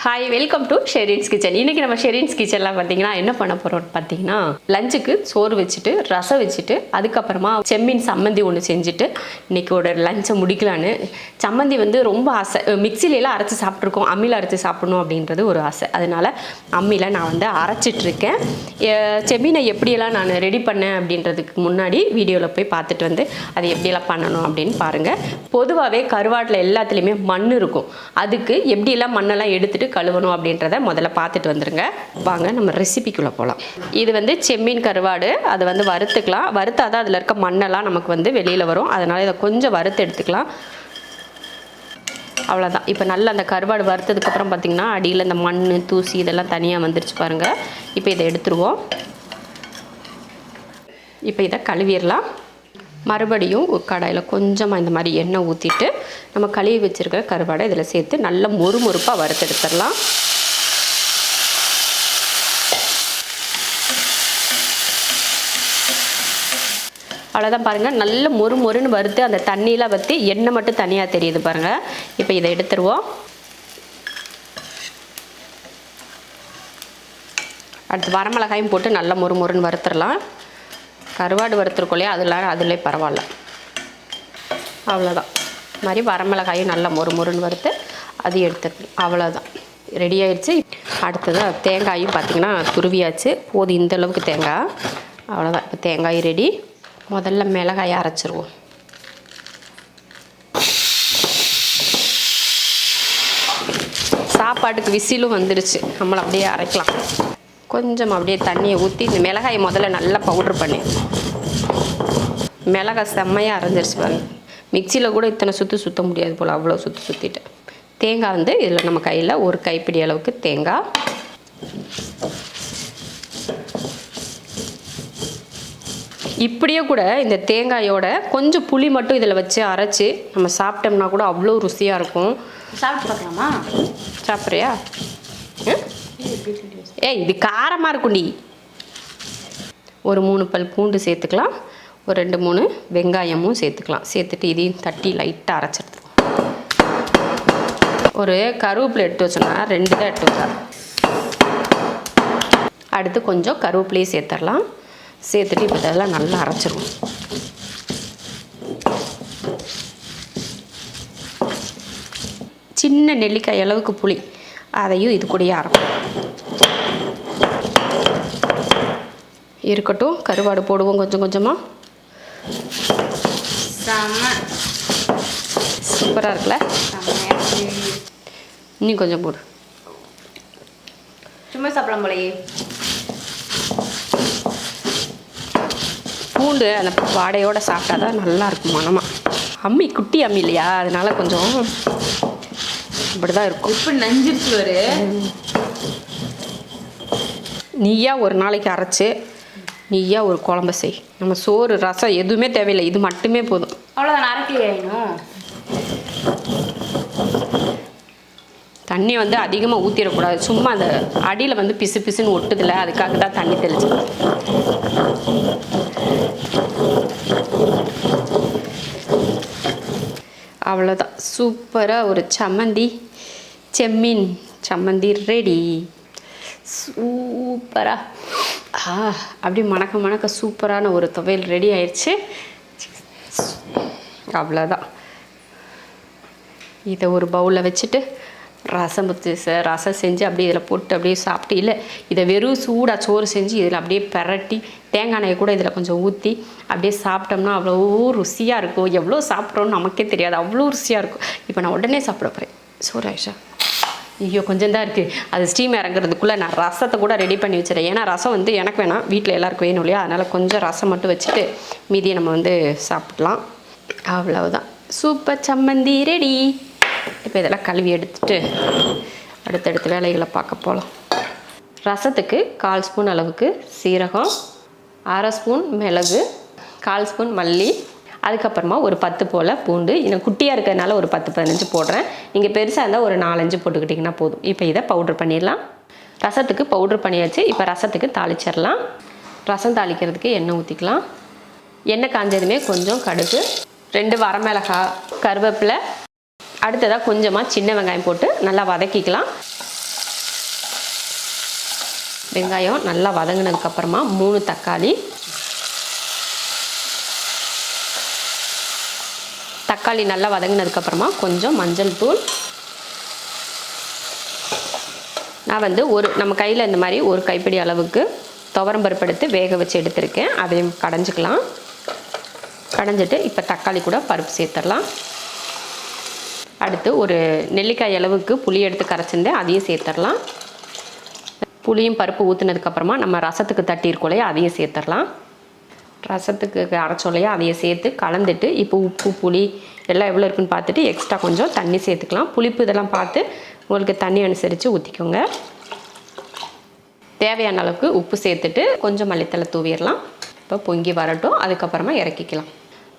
Hi, welcome to Sherin's Kitchen. இன்னைக்கு நம்ம Sherin's Kitchenல பாத்தீங்கன்னா என்ன பண்ண போறோம் பாத்தீங்கன்னா லஞ்சுக்கு சோறு வெச்சிட்டு ரசம் வெச்சிட்டு அதுக்கு அப்புறமா செம்மீன் சம்மந்தி ஒன்னு செஞ்சிட்டு இன்னைக்கு ஒரு லஞ்சை முடிக்கலாம்னு சம்மந்தி வந்து ரொம்ப ஆசை மிக்ஸில எல்லாம் அரைச்சு சாப்பிட்டுருக்கோம் அம்மில அரைச்சு சாப்பிடணும் அப்படின்றது ஒரு ஆசை அதனால அம்மில நான் வந்து அரைச்சிட்டு இருக்கேன் செம்மீனை எப்படி எல்லாம் நான் ரெடி பண்ணேன் அப்படின்றதுக்கு முன்னாடி வீடியோல போய் பார்த்துட்டு வந்து அது எப்படி எல்லாம் பண்ணனும் அப்படினு பாருங்க பொதுவாவே கருவாட்டுல எல்லாத்துலயுமே மண் இருக்கும் அதுக்கு எப்படி எல்லாம் மண்ணெல்லாம் எடுத்துட்டு கழுவணும் அப்படின்றத முதல்ல பார்த்துட்டு வந்துருங்க வாங்க நம்ம ரெசிபிக்குள்ள போலாம் இது வந்து செம்மீன் கருவாடு அது வந்து வறுத்துக்கலாம் வறுத்தாதான் அதுல இருக்க மண்ணெல்லாம் நமக்கு வந்து வெளியில வரும் அதனால இத கொஞ்சம் வறுத்து எடுத்துக்கலாம் அவ்வளவுதான் இப்போ நல்ல அந்த கருவாடு வறுத்ததுக்கு அப்புறம் பாத்தீங்கன்னா அடியில இந்த மண் தூசி இதெல்லாம் தனியா வந்துருச்சு பாருங்க இப்போ இத எடுத்துருவோம் இப்போ இத கழுவிரலாம் மறுபடியும் ஒரு கடாயில கொஞ்சமா இந்த மாதிரி எண்ணெய் ஊத்திட்டு நம்ம கழுவி வச்சிருக்க கருவாடை இதல சேர்த்து நல்ல மொறுமொறுப்பா வறுத்து எடுத்துறலாம் அவ்வளவுதான் பாருங்க நல்ல மொறுமொறுன்னு வறுத்து அந்த தண்ணியில வத்தி எண்ணெய் மட்டும் தனியா தெரியுது பாருங்க இப்போ இத எடுத்துருவோம் அடுத்து வரமிளகாயும் போட்டு நல்ல மொறுமொறுன்னு வறுத்துறலாம் கருவாடு வறுத்துறோம்லையா அதுல பரவாயில்லை அவ்வளவுதான் மாதிரி வரமிளகாயும் நல்ல மொறுமொறுன்னு வறுத்து அது எடுத்துக்கலாம் அவ்வளவுதான் ரெடி ஆயிடுச்சு அடுத்தது தேங்காயும் பாத்தீங்கன்னா துருவியாச்சு போது இந்த அளவுக்கு தேங்காய் அவ்வளவுதான் இப்போ தேங்காய் ரெடி முதல்ல மிளகாயை அரைச்சிருவோம் சாப்பாட்டுக்கு விசிலும் வந்துருச்சு நம்மள அப்படியே அரைக்கலாம் கொஞ்சம் அப்படியே தண்ணியை ஊற்றி இந்த மிளகாயை முதல்ல நல்லா பவுடர் பண்ணி மிளகாய் செம்மையாக அரைஞ்சிருச்சு பாருங்க மிக்சியில் கூட இத்தனை சுற்ற முடியாது போல் அவ்வளோ சுற்றிட்டேன் தேங்காய் வந்து இதில் நம்ம கையில் ஒரு கைப்பிடி அளவுக்கு தேங்காய் இப்படியே கூட இந்த தேங்காயோட கொஞ்சம் புளி மட்டும் இதில் வச்சு அரைச்சி நம்ம சாப்பிட்டோம்னா கூட அவ்வளோ ருசியாக இருக்கும் சாப்பிட்டு பார்க்கலாமா சாப்பிட்றியா ஏய் இது காரமாக இருக்கும்டி ஒரு 3 பல் பூண்டு சேர்த்துக்கலாம் ஒரு 2-3 வெங்காயமும் சேர்த்துக்கலாம் சேர்த்துட்டு இதையும் தட்டி லைட்டாக அரைச்சிடுறோம் ஒரு கருவேப்பிலை எடுத்து வச்சோன்னா 2 தான் எடுத்து வச்சா அடுத்து கொஞ்சம் கருவேப்பிலையும் சேர்த்துடலாம் சேர்த்துட்டு இப்போ இதெல்லாம் நல்லா அரைச்சிருவோம் சின்ன நெல்லிக்காய் அளவுக்கு புளி அதையும் இது கூடயே அரைப்போம் இருக்கட்டும் கருவாடு போடுவோம் கொஞ்சம் கொஞ்சமா சூப்பராக இருக்குல்ல இன்னும் கொஞ்சம் போடு சும்மா சாப்பிடலாம் போலயே பூண்டு அந்த வாடையோடு சாப்பிட்டா தான் நல்லா இருக்கும் மனமா அம்மி குட்டி அம்மி இல்லையா அதனால கொஞ்சம் இப்படிதான் இருக்கும் இப்படி நஞ்சிருச்சு வரு நீயா ஒரு நாளைக்கு அரைச்சு நீயா ஒரு குழம்பு செய் நம்ம சோறு ரசம் எதுவுமே தேவையில்லை இது மட்டுமே போதும் அவ்வளோதான் அரைக்கலையாயினும் தண்ணி வந்து அதிகமாக ஊற்றிடக்கூடாது சும்மா அந்த அடியில் வந்து பிசு பிசுன்னு ஒட்டுதில்ல அதுக்காக தான் தண்ணி தெளிச்சு அவ்வளோதான் சூப்பராக ஒரு சம்மந்தி செம்மீன் சம்மந்தி ரெடி சூப்பராக அப்படி மணக்க சூப்பரான ஒரு துவையல் ரெடி ஆயிடுச்சு அவ்வளோதான் இதை ஒரு பவுலில் வச்சுட்டு ரசம் செஞ்சு அப்படியே இதில் போட்டு அப்படியே சாப்பிட்டு இல்லை இதை வெறும் சூடாக சோறு செஞ்சு இதில் அப்படியே பெரட்டி தேங்காய் எண்ணெய் கூட இதில் கொஞ்சம் ஊற்றி அப்படியே சாப்பிட்டோம்னா அவ்வளோ ருசியாக இருக்கும் எவ்வளோ சாப்பிட்றோன்னு நமக்கே தெரியாது அவ்வளோ ருசியாக இருக்கும் இப்போ நான் உடனே சாப்பிட போகிறேன் சோறு ஆயிஷா ஐயோ கொஞ்சம் தான் இருக்குது அது ஸ்டீம் இறங்குறதுக்குள்ளே நான் ரசத்தை கூட ரெடி பண்ணி வச்சுறேன் ஏன்னா ரசம் வந்து எனக்கு வேணாம் வீட்டில் எல்லாருக்கும் வேணும் இல்லையா அதனால் கொஞ்சம் ரசம் மட்டும் வச்சுட்டு மீதியை நம்ம வந்து சாப்பிடலாம் அவ்வளவுதான் சூப்பர் சம்மந்தி ரெடி இப்போ இதெல்லாம் கழுவி எடுத்துட்டு அடுத்தடுத்த வேலைகளை பார்க்க போகலாம் ரசத்துக்கு 1/4 ஸ்பூன் அளவுக்கு சீரகம் 1/2 ஸ்பூன் மிளகு 1/4 ஸ்பூன் மல்லி அதுக்கப்புறமா ஒரு 10 போல் பூண்டு இன்னும் குட்டியாக இருக்கிறதுனால ஒரு 10-15 போடுறேன் நீங்கள் பெருசாக இருந்தால் ஒரு 4-5 போட்டுக்கிட்டிங்கன்னா போதும் இப்போ இதை பவுட்ரு பண்ணிடலாம் ரசத்துக்கு பவுட்ரு பண்ணியாச்சு இப்போ ரசத்துக்கு தாளிச்சிடலாம் ரசம் தாளிக்கிறதுக்கு எண்ணெய் ஊற்றிக்கலாம் எண்ணெய் காஞ்சதுமே கொஞ்சம் கடுகு 2 வரமிளகாய் கருவேப்பிலை அடுத்ததாக கொஞ்சமாக சின்ன வெங்காயம் போட்டு நல்லா வதக்கிக்கலாம் வெங்காயம் நல்லா வதங்கினதுக்கப்புறமா 3 தக்காளி. தக்காளி நல்லா வதங்கினதுக்கப்புறமா கொஞ்சம் மஞ்சள் தூள். நான் வந்து நம்ம கையில் இந்த மாதிரி ஒரு கைப்பிடி அளவுக்கு துவரம்பருப்பு எடுத்து வேக வச்சு எடுத்திருக்கேன். அதையும் கடைஞ்சிக்கலாம். கடைஞ்சிட்டு இப்போ தக்காளி கூட பருப்பு சேர்த்துடலாம். அடுத்து ஒரு நெல்லிக்காய் அளவுக்கு புளி எடுத்து கரைச்சிருந்தேன், அதையும் சேர்த்துடலாம். புளியும் பருப்பு ஊற்றுனதுக்கப்புறமா நம்ம ரசத்துக்கு தட்டியிருக்கோம் இல்லையா, அதையும் சேர்த்துடலாம். ரசத்துக்கு அரைச்சோம் இல்லையா, அதையும் சேர்த்து கலந்துட்டு இப்போ உப்பு புளி எல்லாம் எவ்வளோ இருக்குன்னு பார்த்துட்டு எக்ஸ்ட்ரா கொஞ்சம் தண்ணி சேர்த்துக்கலாம். புளிப்பு இதெல்லாம் பார்த்து உங்களுக்கு தண்ணி அனுசரித்து ஊற்றிக்கோங்க. தேவையான அளவுக்கு உப்பு சேர்த்துட்டு கொஞ்சம் மல்லித்தலை தூவிடலாம். இப்போ பொங்கி வரட்டும், அதுக்கப்புறமா இறக்கிக்கலாம்.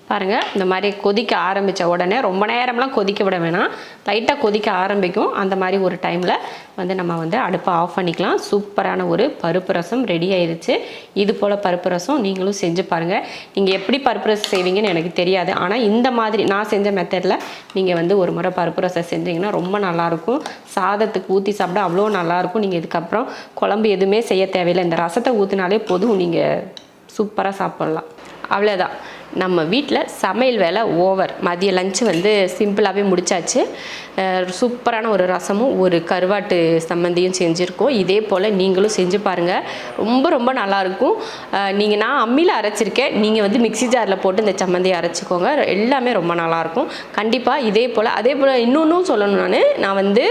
பாருங்கள், இந்த மாதிரி கொதிக்க ஆரம்பித்த உடனே ரொம்ப நேரம்லாம் கொதிக்க விட வேணாம், லைட்டாக கொதிக்க ஆரம்பிக்கும். அந்த மாதிரி ஒரு டைமில் வந்து நம்ம வந்து அடுப்பை ஆஃப் பண்ணிக்கலாம். சூப்பரான ஒரு பருப்பு ரசம் ரெடி ஆயிடுச்சு. இது போல் பருப்பு ரசம் நீங்களும் செஞ்சு பாருங்கள். நீங்கள் எப்படி பருப்பு ரசம் செய்வீங்கன்னு எனக்கு தெரியாது, ஆனால் இந்த மாதிரி நான் செஞ்ச மெத்தடில் நீங்கள் வந்து ஒரு முறை பருப்பு ரசம் செஞ்சீங்கன்னா ரொம்ப நல்லாயிருக்கும். சாதத்துக்கு ஊற்றி சாப்பிட அவ்வளோ நல்லாயிருக்கும். நீங்கள் இதுக்கப்புறம் குழம்பு எதுவுமே செய்ய தேவையில்லை, இந்த ரசத்தை ஊற்றினாலே போதும், நீங்கள் சூப்பராக சாப்பிட்லாம். அவ்வளோதான், நம்ம வீட்டில் சமையல் வேலை ஓவர். மதிய லஞ்சு வந்து சிம்பிளாகவே முடிச்சாச்சு. சூப்பரான ஒரு ரசமும் ஒரு கருவாட்டு சம்மந்தியும் செஞ்சுருக்கோம். இதே போல் நீங்களும் செஞ்சு பாருங்கள், ரொம்ப ரொம்ப நல்லாயிருக்கும். நான் அம்மியில் அரைச்சிருக்கேன், நீங்கள் வந்து மிக்ஸி ஜாரில் போட்டு இந்த சம்மந்தியை அரைச்சிக்கோங்க, எல்லாமே ரொம்ப நல்லாயிருக்கும். கண்டிப்பாக இதே போல் இன்னொன்றும் சொல்லணும், நான் வந்து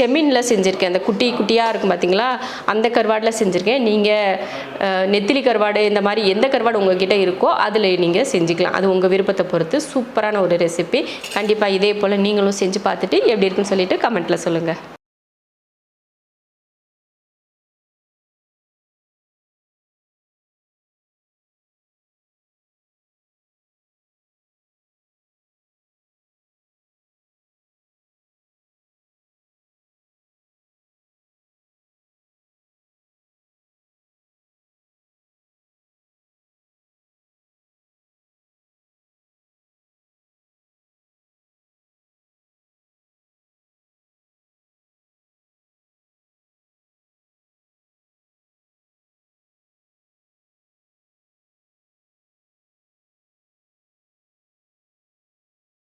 செம்மீனில் செஞ்சுருக்கேன். அந்த குட்டி குட்டியாக இருக்கும் பார்த்தீங்களா, அந்த கருவாடில் செஞ்சுருக்கேன். நீங்கள் நெத்திலி கருவாடு இந்த மாதிரி எந்த கருவாடு உங்கள்கிட்ட இருக்கோ அதில் நீங்கள் செஞ்சுக்கலாம். அது உங்கள் விருப்பத்தை பொறுத்து. சூப்பரான ஒரு ரெசிபி. கண்டிப்பாக இதே போல் நீங்களும் செஞ்சு பார்த்துட்டு எப்படி இருக்குன்னு சொல்லிட்டு கமெண்ட்டில் சொல்லுங்கள்.